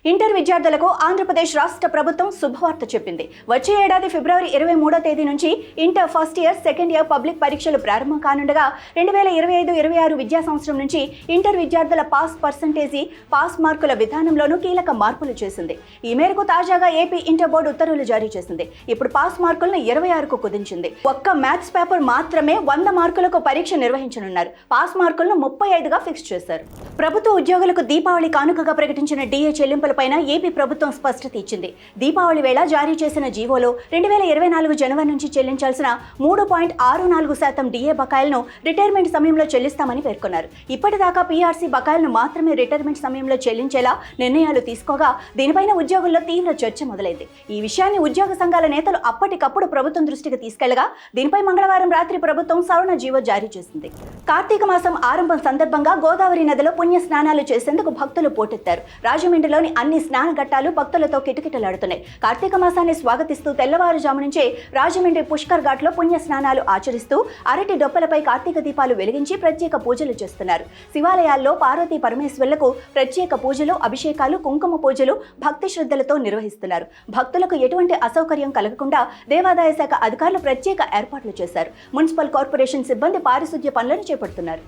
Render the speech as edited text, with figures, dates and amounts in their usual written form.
Inter విద్యార్థులకు ఆంధ్రప్రదేశ్ రాష్ట్ర ప్రభుత్వం శుభవార్త చెప్పింది. వచ్చే ఏడాది ఫిబ్రవరి 23వ తేదీ నుంచి inter first year, second year public పరీక్షలు ప్రారంభం కానుండగా 2025-26 విద్యా సంవత్సరం నుంచి ఇంటర్ విద్యార్థుల పాస్ పర్సంటేజీ, పాస్ మార్కుల విధానంలోనూ కీలక మార్పులు చేసింది. ఈ మేరకు తాజాగా ఏపీ ఇంటర్ బోర్డు ఉత్తర్వులు జారీ చేసింది. ఇప్పుడు పాస్ మార్కులను 26కు కుదించింది. ఒక్క మ్యాథ్స్ పేపర్ మాత్రమే 100 మార్కులకు పరీక్ష నిర్వహించనున్నారు. పాస్ మార్కులను 35గా ఫిక్స్ చేశారు. ప్రభుత్వ ఉద్యోగులకు దీపావళి కానుకగా ప్రకటించిన డిఏ చెల్లింపులపైన ఏపీ ప్రభుత్వం స్పష్టత ఇచ్చింది. దీపావళి వేళ జారీ చేసిన జీవోలో 2024 జనవరి నుంచి చెల్లించాల్సిన 3.64% డిఏ బకాయిలను రిటైర్మెంట్ సమయంలో చెల్లిస్తామని పేర్కొన్నారు. ఇప్పటిదాకా పీఆర్సీ బకాయిలను మాత్రమే రిటైర్మెంట్ సమయంలో చెల్లించేలా నిర్ణయాలు తీసుకోగా దీనిపైన ఉద్యోగుల్లో తీవ్ర చర్చ మొదలైంది. ఈ విషయాన్ని ఉద్యోగ సంఘాల నేతలు అప్పటికప్పుడు ప్రభుత్వం దృష్టికి తీసుకెళ్లగా దీనిపై మంగళవారం రాత్రి ప్రభుత్వం సవరణ జీవో జారీ చేసింది. కార్తీక మాసం ఆరంభం సందర్భంగా గోదావరి నదిలో పుణ్య స్నానాలు చేసేందుకు భక్తులు పోటెత్తారు. రాజమండ్రిలోని అన్ని స్నాన ఘట్టాలు భక్తులతో కిటకిటలాడుతున్నాయి. కార్తీక మాసాన్ని స్వాగతిస్తూ తెల్లవారుజాము నుంచే రాజమండ్రి పుష్కర్ ఘాట్లో పుణ్య స్నానాలు ఆచరిస్తూ అరటి డొప్పలపై కార్తీక దీపాలు వెలిగించి ప్రత్యేక పూజలు చేస్తున్నారు. శివాలయాల్లో పార్వతీ పరమేశ్వర్లకు ప్రత్యేక పూజలు, అభిషేకాలు, కుంకుమ పూజలు భక్తి శ్రద్ధలతో నిర్వహిస్తున్నారు. భక్తులకు ఎటువంటి అసౌకర్యం కలగకుండా దేవాదాయ శాఖ అధికారులు ప్రత్యేక ఏర్పాట్లు చేశారు. మున్సిపల్ కార్పొరేషన్ సిబ్బంది పారిశుద్ధ్య పనులను చేపడుతున్నారు.